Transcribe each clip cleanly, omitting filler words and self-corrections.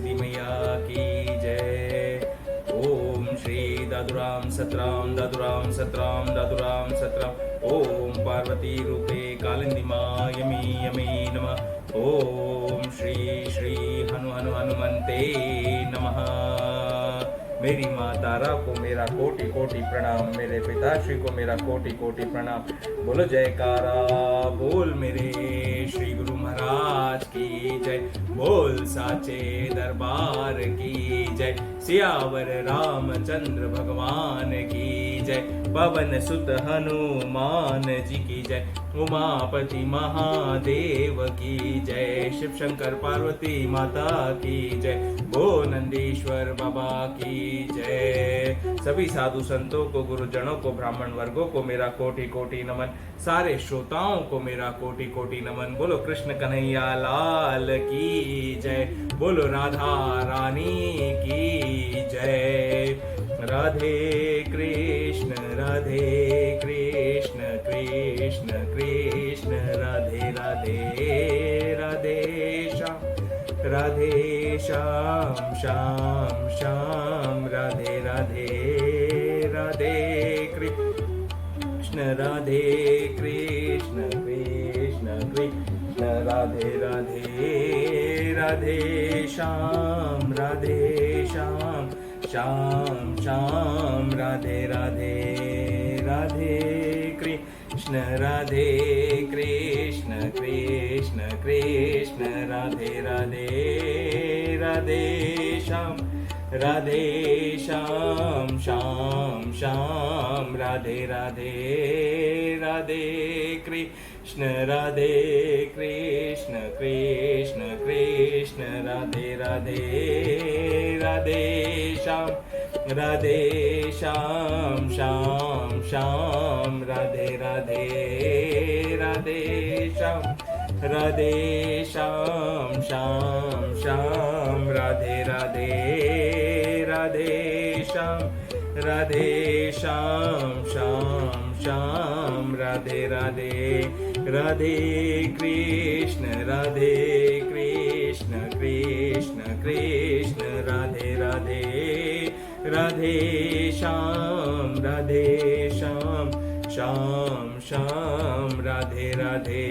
सिद्धि मैया की जय। ओम श्री दादुराम सतराम दादुराम सतराम दादुराम सतराम। ओम पार्वती रूपे कालिंदी यमी यमी नमः। ओम श्री श्री हनु हनु हनुमंते नमः। मेरी माँ तारा को मेरा कोटि कोटि प्रणाम, मेरे पिताश्री को मेरा कोटि कोटि प्रणाम। बोलो जयकारा बोल मेरे श्री गुरु महाराज की जय। बोल साचे दरबार की जय। सियावर रामचंद्र भगवान की जय। पवन सुत हनुमान जी की जय। उमापति महादेव की जय। शिव शंकर पार्वती माता की जय। गो नंदीश्वर बाबा की जय। सभी साधु संतों को, गुरुजनों को, ब्राह्मण वर्गों को मेरा कोटि कोटि नमन। सारे श्रोताओं को मेरा कोटि कोटि नमन। बोलो कृष्ण कन्हैया लाल की जय। बोलो राधा रानी की जय। राधे कृष्ण कृष्ण कृष्ण राधे राधे राधे श्याम श्याम श्याम राधे राधे राधे कृष्ण राधे कृष्ण कृष्ण कृष्ण राधे राधे राधे श्याम श्याम श्याम राधे राधे राधे कृष्ण राधे कृष्ण कृष्ण कृष्ण राधे राधे राधे श्याम श्याम श्याम राधे राधे राधे कृष्ण राधे कृष्ण कृष्ण कृष्ण राधे राधे राधे श्याम श्याम श्याम राधे राधे राधे श्याम श्याम राधे राधे राधे श्याम श्याम राधे राधे राधे कृष्ण कृष्ण कृष्ण राधे राधे राधे श्याम श्याम राधे राधे।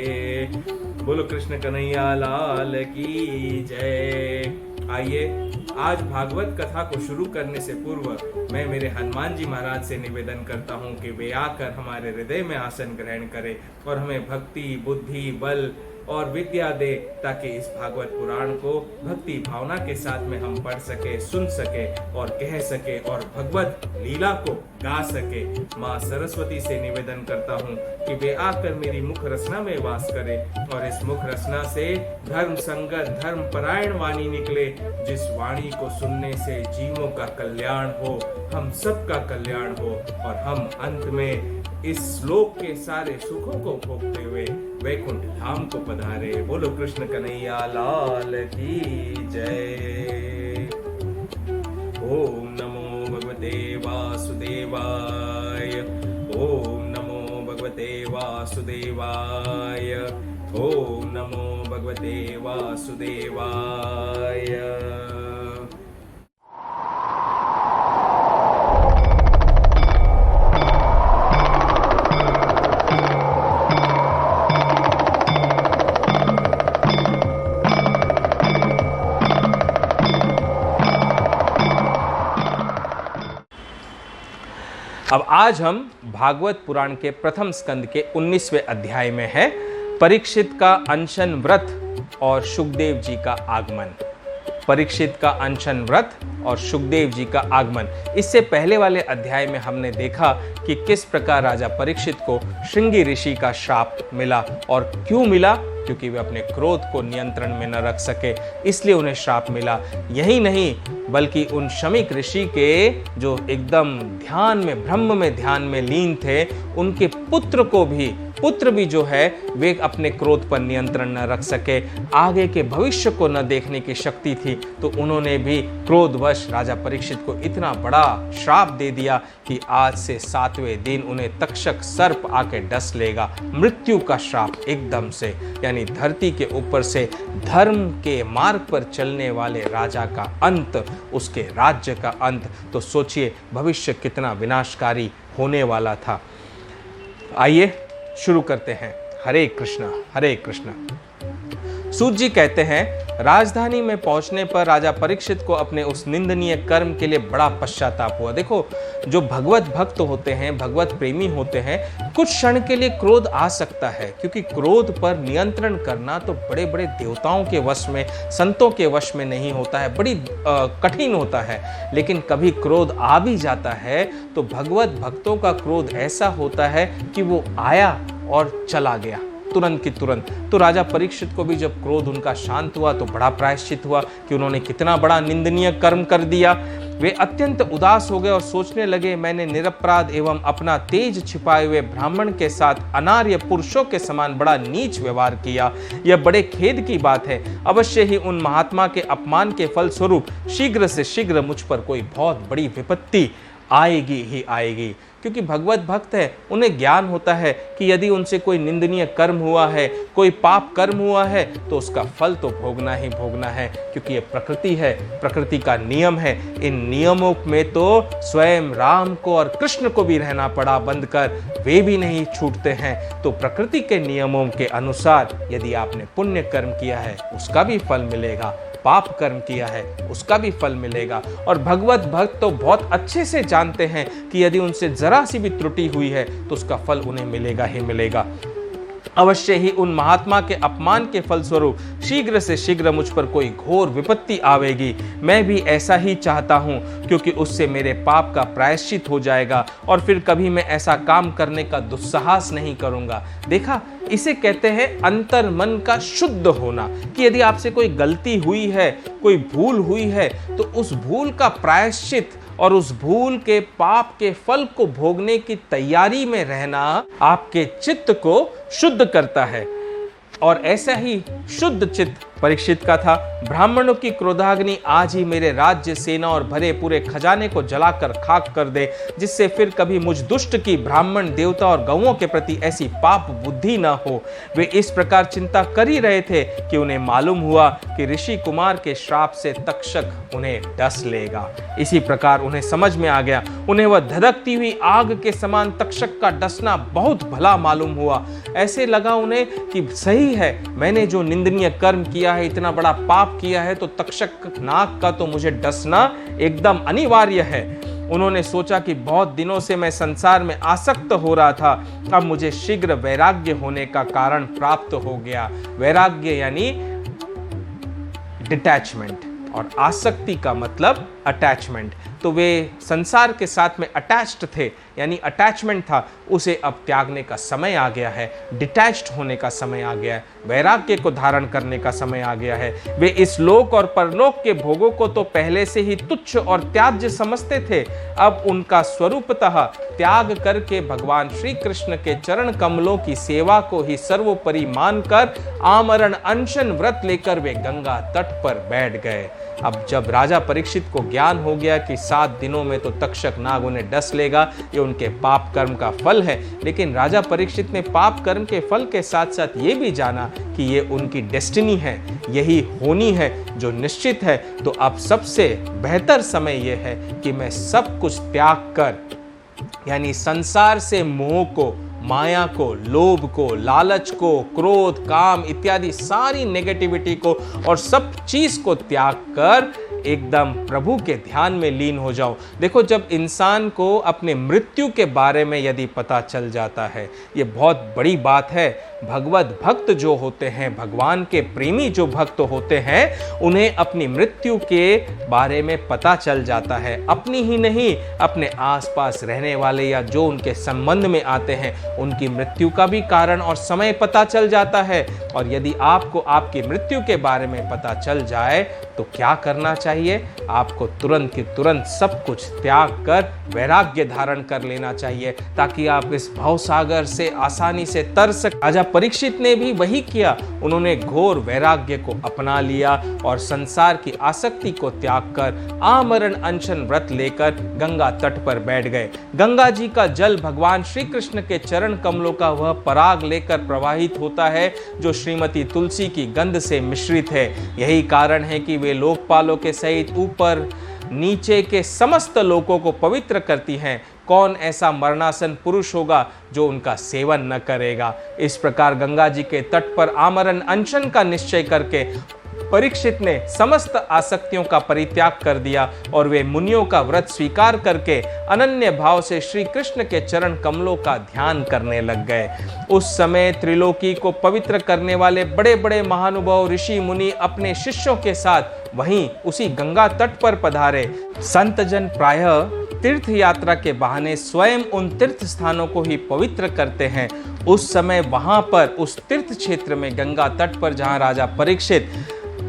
बोलो कृष्ण कन्हैया लाल की जय। आइए आज भागवत कथा को शुरू करने से पूर्व मैं मेरे हनुमान जी महाराज से निवेदन करता हूँ कि वे आकर हमारे हृदय में आसन ग्रहण करें और हमें भक्ति, बुद्धि, बल और विद्या दे, ताकि इस भागवत पुराण को भक्ति भावना के साथ में हम पढ़ सके, सुन सके और कह सके और भगवत लीला को गा सके। माँ सरस्वती से निवेदन करता हूँ कि वे आकर मेरी मुख रचना में वास करे और इस मुख रचना से धर्म संगत, धर्म परायण वाणी निकले, जिस वाणी को सुनने से जीवों का कल्याण हो, हम सबका कल्याण हो और हम अंत में इस श्लोक के सारे सुखों को भोगते हुए वैकुंठ धाम को पधारे। बोलो कृष्ण कन्हैया लाल की जय। ओम नमो भगवते वासुदेवाय। ओम नमो भगवते वासुदेवाय। ओम नमो भगवते वासुदेवाय। अब आज हम भागवत पुराण के प्रथम स्कंद के 19वें अध्याय में है परीक्षित का अनशन व्रत और सुखदेव जी का आगमन। परीक्षित का अनशन व्रत और सुखदेव जी का आगमन। इससे पहले वाले अध्याय में हमने देखा कि किस प्रकार राजा परीक्षित को श्रृंगी ऋषि का श्राप मिला और क्यों मिला, क्योंकि वे अपने क्रोध को नियंत्रण में न रख सके, इसलिए उन्हें श्राप मिला। यही नहीं बल्कि उन शमीक ऋषि के जो एकदम ध्यान में, ब्रह्म में ध्यान में लीन थे, उनके पुत्र को भी पुत्र भी जो है वे अपने क्रोध पर नियंत्रण न रख सके, आगे के भविष्य को न देखने की शक्ति थी, तो उन्होंने भी क्रोधवश राजा परीक्षित को इतना बड़ा श्राप दे दिया कि आज से 7वें दिन उन्हें तक्षक सर्प आके डस लेगा। मृत्यु का श्राप एकदम से, यानी धरती के ऊपर से धर्म के मार्ग पर चलने वाले राजा का अंत, उसके राज्य का अंत। तो सोचिए भविष्य कितना विनाशकारी होने वाला था। आइए शुरू करते हैं। हरे कृष्णा हरे कृष्णा। सूत जी कहते हैं, राजधानी में पहुंचने पर राजा परीक्षित को अपने उस निंदनीय कर्म के लिए बड़ा पश्चाताप हुआ। देखो, जो भगवत भक्त होते हैं, भगवत प्रेमी होते हैं, कुछ क्षण के लिए क्रोध आ सकता है, क्योंकि क्रोध पर नियंत्रण करना तो बड़े बड़े देवताओं के वश में, संतों के वश में नहीं होता है, बड़ी कठिन होता है। लेकिन कभी क्रोध आ भी जाता है तो भगवत भक्तों का क्रोध ऐसा होता है कि वो आया और चला गया तुरंत की तुरंत। तो राजा परीक्षित को भी जब क्रोध उनका शांत हुआ तो बड़ा प्रायश्चित हुआ कि उन्होंने कितना बड़ा निंदनीय कर्म कर दिया। वे अत्यंत उदास हो गए और सोचने लगे, मैंने निरपराध एवं अपना तेज छिपाए हुए ब्राह्मण के साथ अनार्य पुरुषों के समान बड़ा नीच व्यवहार किया। यह बड़े खेद की बात है। अवश्य ही उन महात्मा के अपमान के फल स्वरूप शीघ्र से शीघ्र मुझ पर कोई बहुत बड़ी विपत्ति आएगी ही आएगी। क्योंकि भगवत भक्त है, उन्हें ज्ञान होता है कि यदि उनसे कोई निंदनीय कर्म हुआ है, कोई पाप कर्म हुआ है, तो उसका फल तो भोगना ही भोगना है, क्योंकि ये प्रकृति है, प्रकृति का नियम है। इन नियमों में तो स्वयं राम को और कृष्ण को भी रहना पड़ा बंद कर, वे भी नहीं छूटते हैं। तो प्रकृति के नियमों के अनुसार यदि आपने पुण्य कर्म किया है उसका भी फल मिलेगा, पाप कर्म किया है उसका भी फल मिलेगा। और भगवत भक्त तो बहुत अच्छे से जानते हैं कि यदि उनसे जरा सी भी त्रुटि हुई है तो उसका फल उन्हें मिलेगा ही मिलेगा। अवश्य ही उन महात्मा के अपमान के फलस्वरूप शीघ्र से शीघ्र मुझ पर कोई घोर विपत्ति आवेगी। मैं भी ऐसा ही चाहता हूँ, क्योंकि उससे मेरे पाप का प्रायश्चित हो जाएगा और फिर कभी मैं ऐसा काम करने का दुस्साहस नहीं करूँगा। देखा, इसे कहते हैं अंतर मन का शुद्ध होना, कि यदि आपसे कोई गलती हुई है, कोई भूल हुई है, तो उस भूल का प्रायश्चित और उस भूल के पाप के फल को भोगने की तैयारी में रहना आपके चित्त को शुद्ध करता है। और ऐसा ही शुद्ध चित्त परीक्षित का था। ब्राह्मणों की क्रोधाग्नि आज ही मेरे राज्य, सेना और भरे पूरे खजाने को जलाकर खाक कर दे, जिससे फिर कभी मुझ दुष्ट की ब्राह्मण, देवता और गौओं के प्रति ऐसी पाप बुद्धि न हो। वे इस प्रकार चिंता कर ही रहे थे कि उन्हें मालूम हुआ कि ऋषि कुमार के श्राप से तक्षक उन्हें डस लेगा। इसी प्रकार उन्हें समझ में आ गया। उन्हें वह धधकती हुई आग के समान तक्षक का डसना बहुत भला मालूम हुआ। ऐसे लगा उन्हें कि सही है, मैंने जो निंदनीय कर्म किया है, इतना बड़ा पाप किया है, तो तक्षक नाग का तो मुझे डसना एकदम अनिवार्य है। उन्होंने सोचा कि बहुत दिनों से मैं संसार में आसक्त हो रहा था, अब मुझे शीघ्र वैराग्य होने का कारण प्राप्त हो गया। वैराग्य यानी डिटैचमेंट और आसक्ति का मतलब अटैचमेंट। तो वे संसार के साथ में अटैच्ड थे, यानी अटैचमेंट था, उसे अब त्यागने का समय आ गया है, डिटैच्ड होने का समय आ गया है, वैराग्य को धारण करने का समय आ गया है। वे इस लोक और परलोक के भोगों को तो पहले से ही तुच्छ और त्याज्य समझते थे, अब उनका स्वरूपतः त्याग करके भगवान श्री कृष्ण के चरण कमलों की सेवा को ही सर्वोपरि मानकर आमरण अनशन व्रत लेकर वे गंगा तट पर बैठ गए। अब जब राजा परीक्षित को ज्ञान हो गया कि 7 दिनों में तो तक्षक नाग उन्हें डस लेगा, ये उनके पाप कर्म का फल है, लेकिन राजा परीक्षित ने पाप कर्म के फल के साथ साथ ये भी जाना कि ये उनकी डेस्टिनी है, यही होनी है जो निश्चित है। तो अब सबसे बेहतर समय ये है कि मैं सब कुछ त्याग कर, यानी संसार से मोह को, माया को, लोभ को, लालच को, क्रोध, काम इत्यादि सारी नेगेटिविटी को और सब चीज को त्याग कर एकदम प्रभु के ध्यान में लीन हो जाओ। देखो, जब इंसान को अपने मृत्यु के बारे में यदि पता चल जाता है, ये बहुत बड़ी बात है, भगवत भक्त जो होते हैं, भगवान के प्रेमी जो भक्त होते हैं, उन्हें अपनी मृत्यु के बारे में पता चल जाता है। अपनी ही नहीं, अपने आसपास रहने वाले या जो उनके संबंध में आते हैं उनकी मृत्यु का भी कारण और समय पता चल जाता है। और यदि आपको आपकी मृत्यु के बारे में पता चल जाए तो क्या करना चाहिए? आपको तुरंत की तुरंत सब कुछ त्याग कर वैराग्य धारण कर लेना चाहिए, ताकि आप इस भवसागर से आसानी से तर सकें। राजा परीक्षित ने भी वही किया। उन्होंने घोर वैराग्य को अपना लिया और संसार की आसक्ति को त्याग कर आमरण अनशन व्रत लेकर गंगा तट पर बैठ गए। गंगा जी का जल भगवान श्री कृष्ण के चरण कमलों का वह पराग लेकर प्रवाहित होता है जो श्रीमती तुलसी की गंध से मिश्रित है। यही कारण है कि वे लोकपालों के सहित ऊपर नीचे के समस्त लोगों को पवित्र करती हैं। कौन ऐसा मरणासन पुरुष होगा जो उनका सेवन न करेगा? इस प्रकार गंगा जी के तट पर आमरण अनशन का निश्चय करके परीक्षित ने समस्त आसक्तियों का परित्याग कर दिया और वे मुनियों का व्रत स्वीकार करके अनन्य भाव से श्री कृष्ण के चरण कमलों का ध्यान करने लग गए। उस समय त्रिलोकी को पवित्र करने वाले बड़े बड़े महानुभाव ऋषि मुनि अपने शिष्यों के साथ वहीं उसी गंगा तट पर पधारे। संत जन प्रायः तीर्थ यात्रा के बहाने स्वयं उन तीर्थ स्थानों को ही पवित्र करते हैं। उस समय वहां पर उस तीर्थ क्षेत्र में गंगा तट पर जहां राजा परीक्षित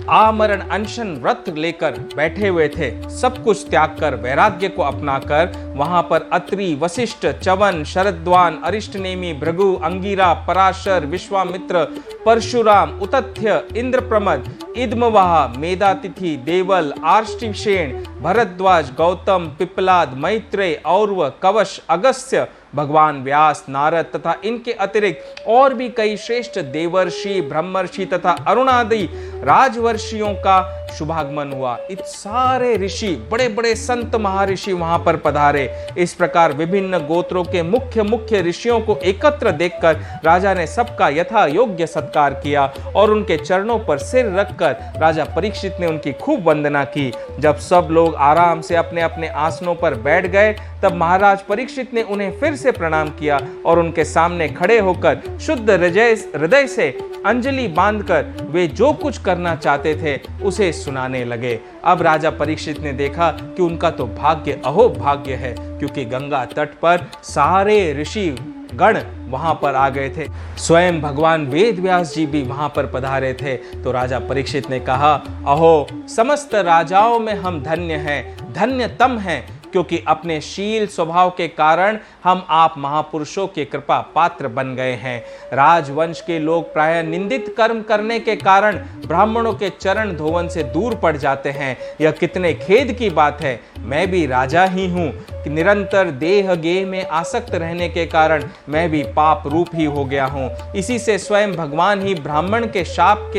आमरण अनशन व्रत लेकर बैठे हुए थे, सब कुछ त्याग कर वैराग्य को अपनाकर वहां पर अत्रि, वशिष्ठ, च्यवन, शरद्वान, अरिष्टनेमि, भृगु, अंगिरा, पराशर, विश्वामित्र, परशुराम, उतथ्य, इंद्रप्रमद, इदमवाह, मेधातिथि, देवल, आर्ष्टिसेन, भरद्वाज, गौतम, पिप्पलाद, मैत्रेय, औरव, कवश, अगस्त्य, भगवान व्यास, नारद तथा इनके अतिरिक्त और भी कई श्रेष्ठ देवर्षि, ब्रह्मर्षि तथा अरुणादि राजवर्षियों का शुभागमन हुआ। इत सारे ऋषि, बड़े बड़े संत महर्षि वहां पर पधारे। इस प्रकार विभिन्न गोत्रों के मुख्य मुख्य ऋषियों को एकत्र देखकर राजा ने सबका यथा योग्य सत्कार किया और उनके चरणों पर सिर रखकर राजा परीक्षित ने उनकी खूब वंदना की। जब सब लोग आराम से अपने अपने आसनों पर बैठ गए तब महाराज परीक्षित ने उन्हें फिर से प्रणाम किया और उनके सामने खड़े होकर शुद्ध हृदय से अंजलि बांधकर वे जो कुछ करना चाहते थे उसे सुनाने लगे। अब राजा परीक्षित ने देखा कि उनका तो भाग्य अहो भाग्य है, क्योंकि गंगा तट पर सारे ऋषि गण वहां पर आ गए थे। स्वयं भगवान वेद व्यास जी भी वहां पर पधारे थे। तो राजा परीक्षित ने कहा, अहो समस्त राजाओं में हम धन्य हैं, धन्यतम हैं, क्योंकि अपने शील स्वभाव के कारण हम आप महापुरुषों के कृपा पात्र बन गए हैं। राजवंश के लोग प्रायः निंदित कर्म करने के कारण ब्राह्मणों के चरण धोवन से दूर पड़ जाते हैं। यह कितने खेद की बात है। मैं भी राजा ही हूँ कि निरंतर देह गेह में आसक्त रहने के कारण मैं भी पाप रूप ही हो गया हूँ। इसी से स्वयं भगवान ही ब्राह्मण के शाप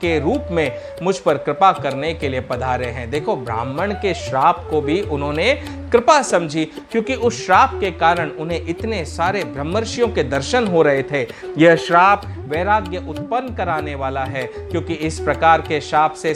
के रूप में मुझ पर कृपा करने के लिए पधारे हैं। देखो, ब्राह्मण के श्राप को भी उन्होंने कृपा समझी, क्योंकि उस श्राप के कारण उन्हें इतने सारे ब्रह्मर्षियों के दर्शन हो रहे थे। यह श्राप वैराग्य उत्पन्न कराने वाला है, क्योंकि इस प्रकार के श्राप से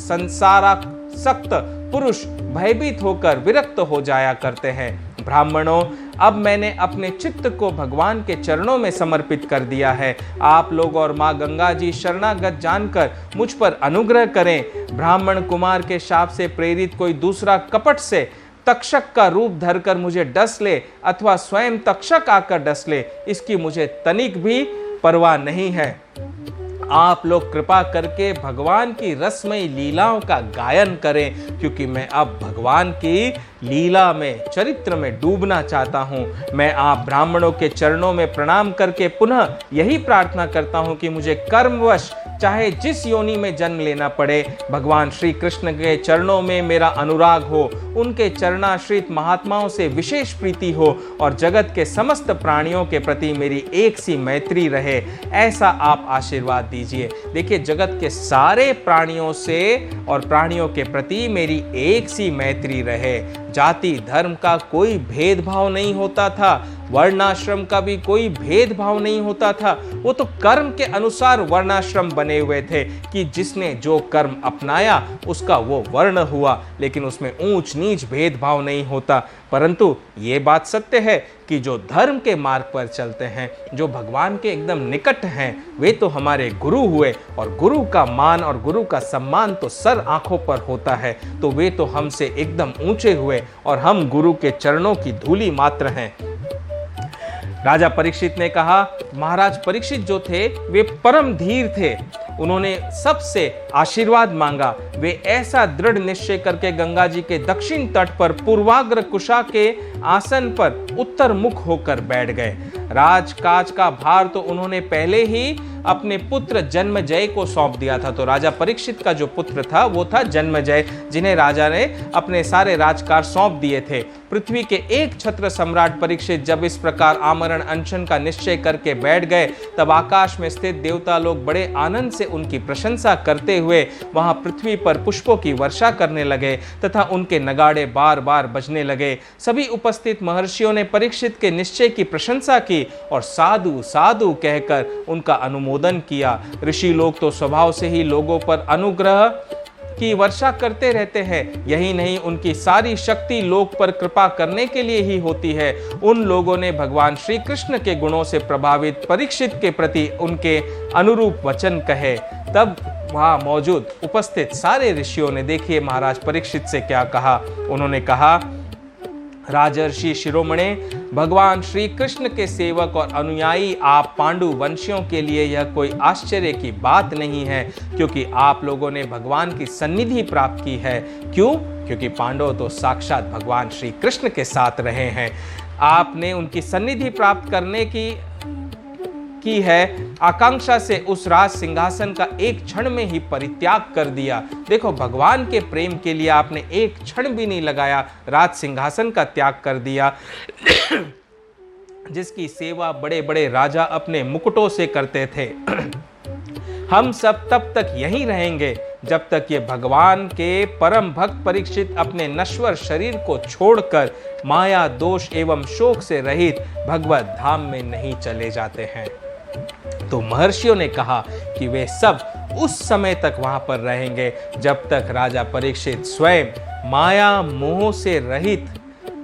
संसारासक्त पुरुष भयभीत होकर विरक्त हो जाया करते हैं। ब्राह्मणों, अब मैंने अपने चित्त को भगवान के चरणों में समर्पित कर दिया है। आप लोग और माँ गंगा जी शरणागत जानकर मुझ पर अनुग्रह करें। ब्राह्मण कुमार के शाप से प्रेरित कोई दूसरा कपट से तक्षक का रूप धरकर मुझे डस ले अथवा स्वयं तक्षक आकर डस ले, इसकी मुझे तनिक भी परवाह नहीं है। आप लोग कृपा करके भगवान की रसमयी लीलाओं का गायन करें, क्योंकि मैं अब भगवान की लीला में, चरित्र में डूबना चाहता हूँ। मैं आप ब्राह्मणों के चरणों में प्रणाम करके पुनः यही प्रार्थना करता हूँ कि मुझे कर्मवश चाहे जिस योनि में जन्म लेना पड़े, भगवान श्री कृष्ण के चरणों में मेरा अनुराग हो, उनके चरणाश्रित महात्माओं से विशेष प्रीति हो और जगत के समस्त प्राणियों के प्रति मेरी एक सी मैत्री रहे, ऐसा आप आशीर्वाद दीजिए। देखिए, जगत के सारे प्राणियों से और प्राणियों के प्रति मेरी एक सी मैत्री रहे। जाति धर्म का कोई भेदभाव नहीं होता था। वर्णाश्रम का भी कोई भेदभाव नहीं होता था। वो तो कर्म के अनुसार वर्णाश्रम बने हुए थे कि जिसने जो कर्म अपनाया उसका वो वर्ण हुआ, लेकिन उसमें ऊंच नीच भेदभाव नहीं होता। परंतु ये बात सत्य है कि जो धर्म के मार्ग पर चलते हैं, जो भगवान के एकदम निकट हैं, वे तो हमारे गुरु हुए, और गुरु का मान और गुरु का सम्मान तो सर आंखों पर होता है। तो वे तो हमसे एकदम ऊंचे हुए और हम गुरु के चरणों की धूली मात्र हैं। राजा परीक्षित ने कहा, महाराज परीक्षित जो थे वे परम धीर थे। उन्होंने सबसे आशीर्वाद मांगा। वे ऐसा दृढ़ निश्चय करके गंगा जी के दक्षिण तट पर पूर्वाग्र कुशा के आसन पर उत्तर मुख होकर बैठ गए। राजकाज का भार तो उन्होंने पहले ही अपने पुत्र जन्मजय को सौंप दिया था। तो राजा परीक्षित का जो पुत्र था वो था जन्मजय, जिन्हें राजा ने अपने सारे राजकाज सौंप दिए थे। पृथ्वी के एक छत्र सम्राट परीक्षित जब इस प्रकार आमरण अनशन का निश्चय करके बैठ गए, तब आकाश में स्थित देवता लोग बड़े आनंद से उनकी प्रशंसा करते हुए वहां पृथ्वी पर पुष्पों की वर्षा करने लगे तथा उनके नगाड़े बार बार बजने लगे। सभी उपस्थित महर्षियों ने परीक्षित के निश्चय की प्रशंसा की और साधु साधु कहकर उनका अनुमोदन किया। ऋषि लोग तो स्वभाव से ही लोगों पर अनुग्रह की वर्षा करते रहते हैं। यही नहीं, उनकी सारी शक्ति लोक पर कृपा करने के लिए ही होती है। उन लोगों ने भगवान श्री कृष्ण के गुणों से प्रभावित परीक्षित के प्रति उनके अनुरूप वचन कहे। तब वहां मौजूद उपस्थित सारे ऋषियों ने, देखिए महाराज परीक्षित से क्या कहा। उन्होंने कहा, राजर्षि शिरोमणे, भगवान श्री कृष्ण के सेवक और अनुयायी आप पांडु वंशियों के लिए यह कोई आश्चर्य की बात नहीं है, क्योंकि आप लोगों ने भगवान की सन्निधि प्राप्त की है। क्यों? क्योंकि पांडव तो साक्षात भगवान श्री कृष्ण के साथ रहे हैं। आपने उनकी सन्निधि प्राप्त करने की है आकांक्षा से उस राज सिंहासन का एक क्षण में ही परित्याग कर दिया। देखो, भगवान के प्रेम के लिए आपने एक क्षण भी नहीं लगाया, राज सिंहासन का त्याग कर दिया जिसकी सेवा बड़े बड़े राजा अपने मुकुटों से करते थे। हम सब तब तक यहीं रहेंगे जब तक ये भगवान के परम भक्त परीक्षित अपने नश्वर शरीर को छोड़कर माया दोष एवं शोक से रहित भगवत धाम में नहीं चले जाते हैं। तो महर्षियों ने कहा कि वे सब उस समय तक वहां पर रहेंगे जब तक राजा परीक्षित स्वयं माया मोह से रहित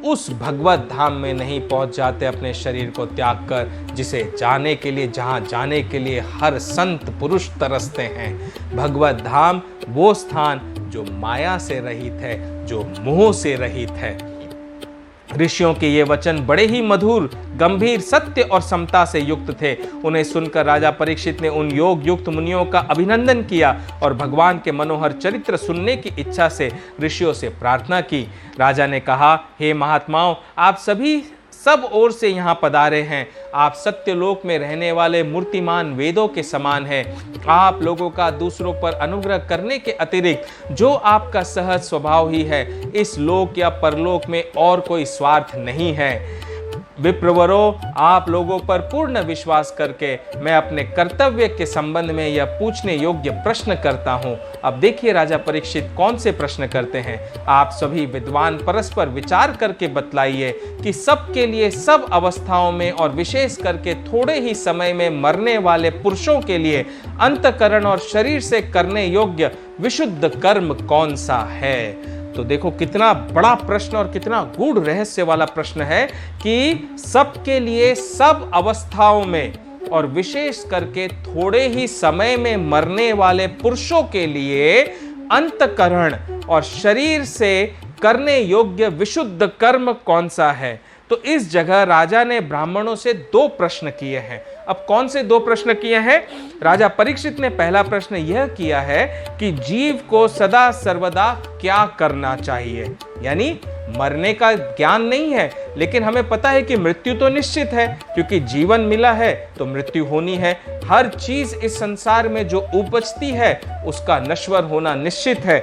उस भगवत धाम में नहीं पहुंच जाते, अपने शरीर को त्याग कर, जिसे जाने के लिए, जहां जाने के लिए हर संत पुरुष तरसते हैं। भगवत धाम वो स्थान जो माया से रहित है, जो मोह से रहित है। ऋषियों के ये वचन बड़े ही मधुर, गंभीर, सत्य और समता से युक्त थे। उन्हें सुनकर राजा परीक्षित ने उन योग युक्त मुनियों का अभिनंदन किया और भगवान के मनोहर चरित्र सुनने की इच्छा से ऋषियों से प्रार्थना की। राजा ने कहा, हे महात्माओं, आप सभी सब ओर से यहाँ पधारे हैं। आप सत्यलोक में रहने वाले मूर्तिमान वेदों के समान हैं। आप लोगों का दूसरों पर अनुग्रह करने के अतिरिक्त जो आपका सहज स्वभाव ही है, इस लोक या परलोक में और कोई स्वार्थ नहीं है। विप्रवरों, आप लोगों पर पूर्ण विश्वास करके मैं अपने कर्तव्य के संबंध में यह पूछने योग्य प्रश्न करता हूं। अब देखिए राजा परीक्षित कौन से प्रश्न करते हैं। आप सभी विद्वान परस्पर विचार करके बतलाइए कि सबके लिए, सब अवस्थाओं में और विशेष करके थोड़े ही समय में मरने वाले पुरुषों के लिए अंतःकरण और शरीर से करने योग्य विशुद्ध कर्म कौन सा है। तो देखो कितना बड़ा प्रश्न और कितना गूढ़ रहस्य वाला प्रश्न है कि सबके लिए, सब अवस्थाओं में और विशेष करके थोड़े ही समय में मरने वाले पुरुषों के लिए अंतःकरण और शरीर से करने योग्य विशुद्ध कर्म कौन सा है। तो इस जगह राजा ने ब्राह्मणों से दो प्रश्न किए हैं। अब कौन से दो प्रश्न किए हैं? राजा परीक्षित ने पहला प्रश्न यह किया है कि जीव को सदा सर्वदा क्या करना चाहिए। यानी मरने का ज्ञान नहीं है, लेकिन हमें पता है कि मृत्यु तो निश्चित है, क्योंकि जीवन मिला है तो मृत्यु होनी है। हर चीज इस संसार में जो उपजती है उसका नश्वर होना निश्चित है।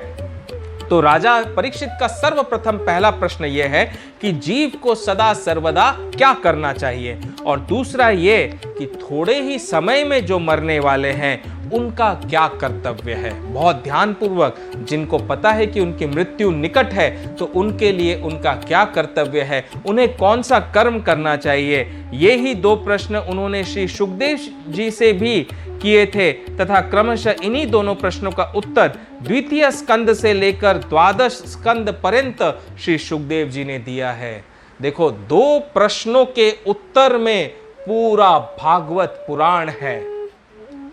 तो राजा परीक्षित का सर्वप्रथम पहला प्रश्न यह है कि जीव को सदा सर्वदा क्या करना चाहिए, और दूसरा ये कि थोड़े ही समय में जो मरने वाले हैं उनका क्या कर्तव्य है। बहुत ध्यानपूर्वक, जिनको पता है कि उनकी मृत्यु निकट है तो उनके लिए उनका क्या कर्तव्य है, उन्हें कौन सा कर्म करना चाहिए, ये ही 2 प्रश्न उन्होंने श्री सुखदेव जी से भी किए थे तथा क्रमशः इन्हीं दोनों प्रश्नों का उत्तर द्वितीय स्कंद से लेकर 12 स्कंद पर्यंत श्री सुखदेव जी ने दिया है। देखो, 2 प्रश्नों के उत्तर में पूरा भागवत पुराण है।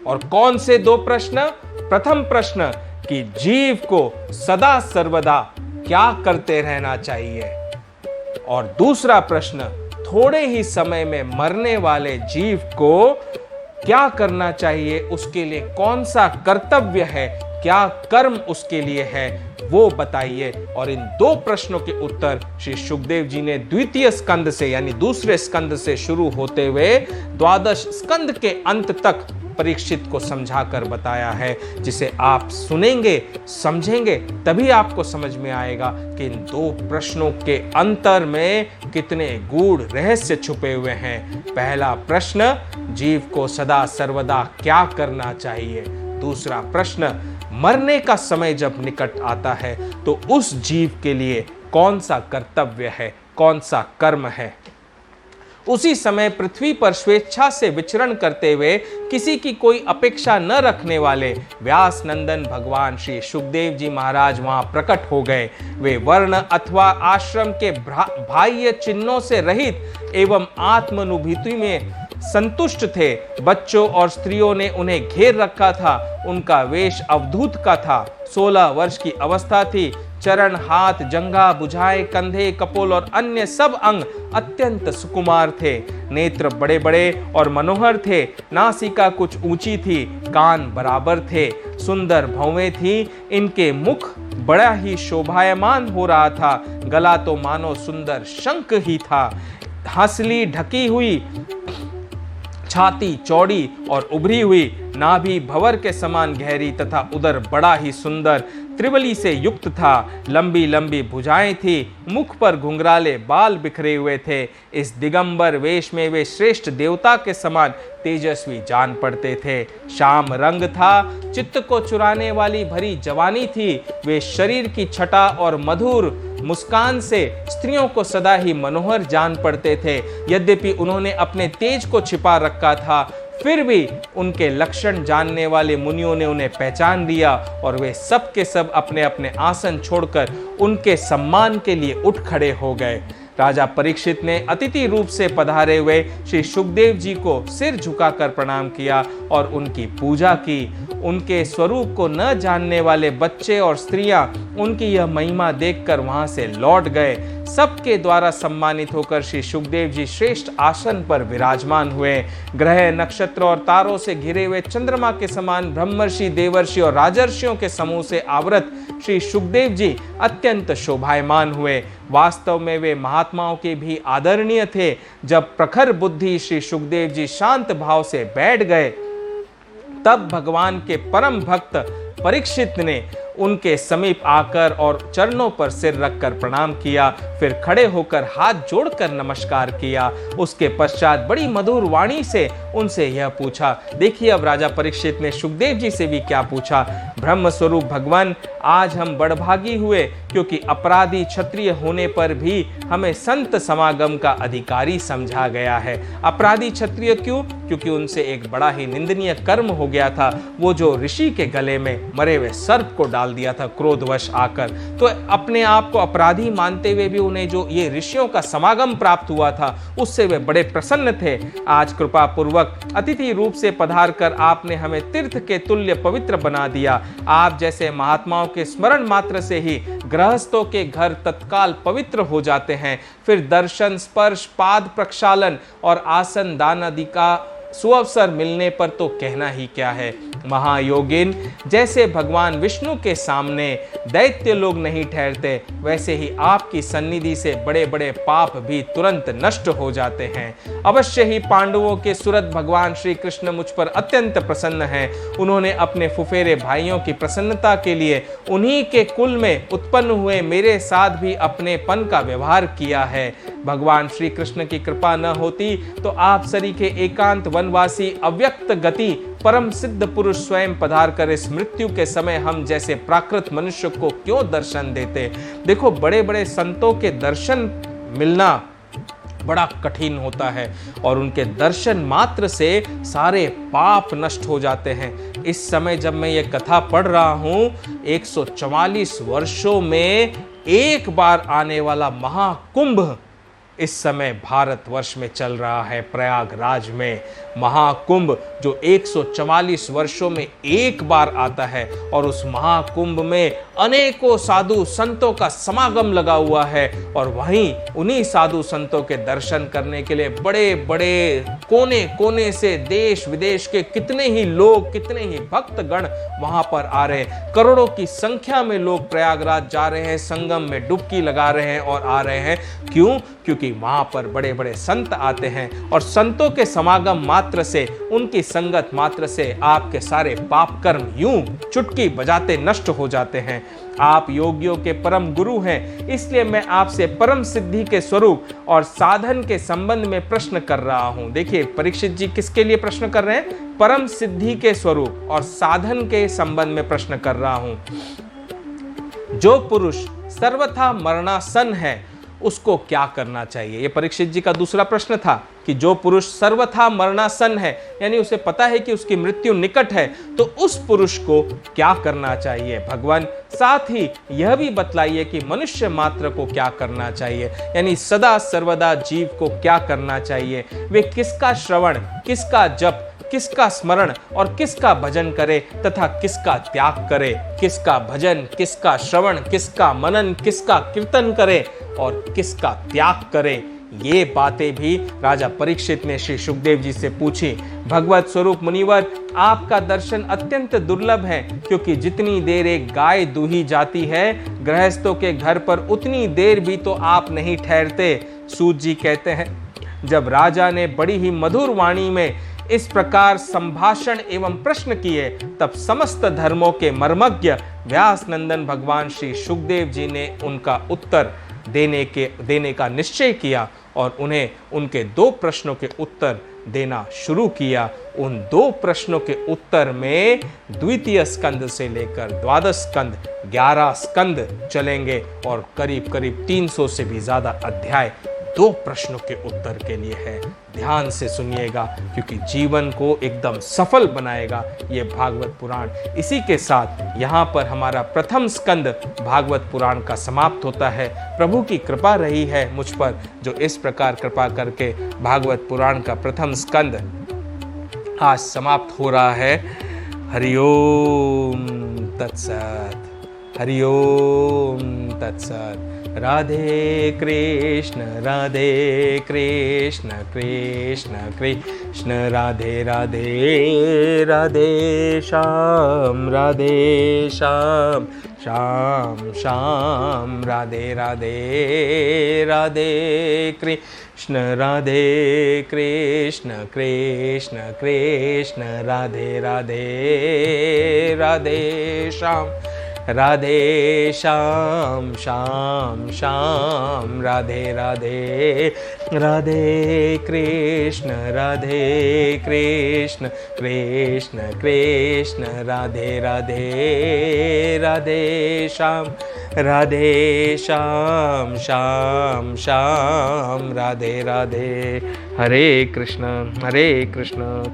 और कौन से 2 प्रश्न? प्रथम प्रश्न कि जीव को सदा सर्वदा क्या करते रहना चाहिए, और दूसरा प्रश्न थोड़े ही समय में मरने वाले जीव को क्या करना चाहिए, उसके लिए कौन सा कर्तव्य है, क्या कर्म उसके लिए है, वो बताइए। और इन 2 प्रश्नों के उत्तर श्री सुखदेव जी ने द्वितीय स्कंद से यानी दूसरे स्कंद से शुरू होते हुए 12 स्कंद के अंत तक परीक्षित को समझाकर बताया है, जिसे आप सुनेंगे, समझेंगे, तभी आपको समझ में आएगा कि इन 2 प्रश्नों के अंतर में कितने गूढ़ रहस्य छुपे हुए हैं। पहला प्रश्न, जीव को सदा सर्वदा क्या करना चाहिए। दूसरा प्रश्न, मरने का समय जब निकट आता है तो उस जीव के लिए कौन सा कर्तव्य है, कौन सा कर्म है। उसी समय पृथ्वी पर स्वेच्छा से विचरण करते हुए किसी की कोई अपेक्षा न रखने वाले व्यास नंदन भगवान श्री सुखदेव जी महाराज वहां प्रकट हो गए। वे वर्ण अथवा आश्रम के बाह्य चिन्हों से रहित एवं आत्मानुभूति में संतुष्ट थे। बच्चों और स्त्रियों ने उन्हें घेर रखा था। उनका वेश अवधूत का था। 16 वर्ष की अवस्था थी। चरण, हाथ, जंघा, भुजाएं, कंधे, कपोल और अन्य सब अंग अत्यंत सुकुमार थे। नेत्र बड़े बड़े और मनोहर थे। नासिका कुछ ऊंची थी। कान बराबर थे। सुंदर भौवें थी। इनके मुख बड़ा ही शोभायमान हो रहा था। गला तो मानो सुंदर शंख ही था। हंसली ढकी हुई, छाती चौड़ी और उभरी हुई, नाभि भंवर के समान गहरी तथा उदर बड़ा ही सुंदर त्रिबली से युक्त था। लंबी लंबी भुजाएं थी। मुख पर घुंघराले बाल बिखरे हुए थे। इस दिगंबर वेश में वे श्रेष्ठ देवता के समान तेजस्वी जान पड़ते थे। श्याम रंग था। चित्त को चुराने वाली भरी जवानी थी। वे शरीर की छटा और मधुर मुस्कान से स्त्रियों को सदा ही मनोहर जान पड़ते थे। यद्यपि उन्होंने अपने तेज को छिपा रखा था, फिर भी उनके लक्षण जानने वाले मुनियों ने उन्हें पहचान लिया और वे सब के सब अपने अपने आसन छोड़कर उनके सम्मान के लिए उठ खड़े हो गए। राजा परीक्षित ने अतिथि रूप से पधारे हुए श्री सुखदेव जी को सिर झुकाकर प्रणाम किया और उनकी पूजा की। उनके स्वरूप को न जानने वाले बच्चे और स्त्रियां उनकी यह महिमा देखकर वहां से लौट गए। सबके द्वारा सम्मानित होकर श्री सुखदेव जी श्रेष्ठ आसन पर विराजमान हुए। ग्रह, नक्षत्र और तारों से घिरे हुए चंद्रमा के समान ब्रह्मर्षि, देवर्षि और राजर्षियों के समूह से आवृत श्री सुखदेव जी अत्यंत शोभायमान हुए। वास्तव में वे महात्माओं के भी आदरणीय थे। जब प्रखर बुद्धि श्री सुखदेव जी शांत भाव से बैठ गए, तब भगवान के परम भक्त परीक्षित ने उनके समीप आकर और चरणों पर सिर रखकर प्रणाम किया। फिर खड़े होकर हाथ जोड़कर नमस्कार किया। उसके पश्चात बड़ी मधुर वाणी से उनसे यह पूछा। देखिए, अब राजा परीक्षित ने सुखदेव जी से भी क्या पूछा। ब्रह्म स्वरूप भगवान, आज हम बड़भागी हुए, क्योंकि अपराधी क्षत्रिय होने पर भी हमें संत समागम का अधिकारी समझा गया है। अपराधी क्षत्रिय क्यों? क्योंकि उनसे एक बड़ा ही निंदनीय कर्म हो गया था। वो जो ऋषि के गले में मरे हुए सर्प को डाल दिया था क्रोधवश आकर। तो अपने आप को अपराधी मानते हुए भी उन्हें जो ये ऋषियों का समागम प्राप्त हुआ था, उससे वे बड़े प्रसन्न थे। आज कृपा पूर्वक अतिथि रूप से पधार कर आपने हमें तीर्थ के तुल्य पवित्र बना दिया। आप जैसे महात्माओं के स्मरण मात्र से ही गृहस्थों के घर तत्काल पवित्र हो जाते हैं। फिर दर्शन, स्पर्श, पाद प्रक्षालन और आसन दान आदि का सुअवसर मिलने पर तो कहना ही क्या है। महायोगिन, जैसे भगवान विष्णु के सामने दैत्य लोग नहीं ठहरते, वैसे ही आपकी सन्निधि से बड़े बड़े पाप भी तुरंत नष्ट हो जाते हैं। अवश्य ही पांडवों के सुरत भगवान श्री कृष्ण मुझ पर अत्यंत प्रसन्न हैं। उन्होंने अपने फुफेरे भाइयों की प्रसन्नता के लिए उन्हीं के कुल में उत्पन्न हुए मेरे साथ भी अपने पन का व्यवहार किया है। भगवान श्री कृष्ण की कृपा न होती तो आप सरीखे एकांत वन वनवासी अव्यक्त गति परम सिद्ध पुरुष स्वयं पधार कर इस मृत्यु के समय हम जैसे प्राकृत मनुष्य को क्यों दर्शन देते। देखो, बड़े बड़े संतों के दर्शन मिलना बड़ा कठिन होता है और उनके दर्शन मात्र से सारे पाप नष्ट हो जाते हैं। इस समय जब मैं ये कथा पढ़ रहा हूं, 144 वर्षों में एक बार आने वाला महाकुंभ इस समय भारतवर्ष में चल रहा है। प्रयागराज में महाकुंभ जो 144 वर्षों में एक बार आता है और उस महाकुंभ में अनेकों साधु संतों का समागम लगा हुआ है और वहीं उन्हीं साधु संतों के दर्शन करने के लिए बड़े बड़े कोने कोने से देश विदेश के कितने ही लोग, कितने ही भक्तगण वहां पर आ रहे हैं। करोड़ों की संख्या में लोग प्रयागराज जा रहे हैं, संगम में डुबकी लगा रहे हैं और आ रहे हैं। क्यों? क्योंकि वहां पर बड़े बड़े संत आते हैं और संतों के समागम मात्र से, उनकी संगत मात्र से आपके सारे पाप कर्म यूं चुटकी बजाते नष्ट हो जाते हैं। आप योगियों के परम गुरु हैं, इसलिए मैं आपसे परम सिद्धि के स्वरूप और साधन के संबंध में प्रश्न कर रहा हूं। देखिए, परीक्षित जी किसके लिए प्रश्न कर रहे हैं? परम सिद्धि के स्वरूप और साधन के संबंध में प्रश्न कर रहा हूं। जो पुरुष सर्वथा मरणासन है उसको क्या करना चाहिए? ये परीक्षित जी का दूसरा प्रश्न था कि जो पुरुष सर्वथा मरणासन है, यानी उसे पता है कि उसकी मृत्यु निकट है, तो उस पुरुष को क्या करना चाहिए भगवान? साथ ही यह भी बतलाइए कि मनुष्य मात्र को क्या करना चाहिए, यानी सदा सर्वदा जीव को क्या करना चाहिए। वे किसका श्रवण, किसका जप, किसका स्मरण और किसका भजन करे तथा किसका त्याग करे। किसका भजन, किसका श्रवण, किसका मनन, किसका कीर्तन करे और किसका त्याग करे, ये बातें भी राजा परीक्षित ने श्री सुखदेव जी से पूछी। भगवत स्वरूप मुनिवर, आपका दर्शन अत्यंत दुर्लभ है, क्योंकि जितनी देर एक गाय दूही जाती है गृहस्थों के घर पर, उतनी देर भी तो आप नहीं ठहरते। सूत जी कहते हैं, जब राजा ने बड़ी ही मधुर वाणी में इस प्रकार संभाषण एवं प्रश्न किए, तब समस्त धर्मों के मर्मज्ञ व्यास नंदन भगवान श्री सुखदेव जी ने उनका उत्तर देने का निश्चय किया और उन्हें उनके 2 प्रश्नों के उत्तर देना शुरू किया। उन 2 प्रश्नों के उत्तर में द्वितीय स्कंद से लेकर द्वादश स्कंद 11 स्कंद चलेंगे और करीब करीब 300 से भी ज्यादा अध्याय 2 प्रश्नों के उत्तर के लिए है। ध्यान से सुनिएगा, क्योंकि जीवन को एकदम सफल बनाएगा ये भागवत पुराण। इसी के साथ यहाँ पर हमारा प्रथम स्कंद भागवत पुराण का समाप्त होता है। प्रभु की कृपा रही है मुझ पर, जो इस प्रकार कृपा करके भागवत पुराण का प्रथम स्कंद आज समाप्त हो रहा है। हरिओम तत्सत, हरिओम तत्सत। राधे कृष्ण कृष्ण कृष्ण राधे राधे, राधे श्याम श्याम श्याम, राधे राधे, राधे कृष्ण कृष्ण कृष्ण राधे राधे, राधे श्याम, राधे श्याम श्याम श्याम, राधे राधे, राधे कृष्ण कृष्ण कृष्ण राधे राधे, राधे श्याम, राधे श्याम श्याम श्याम, राधे राधे। हरे कृष्ण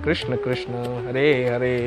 कृष्ण कृष्ण हरे हरे।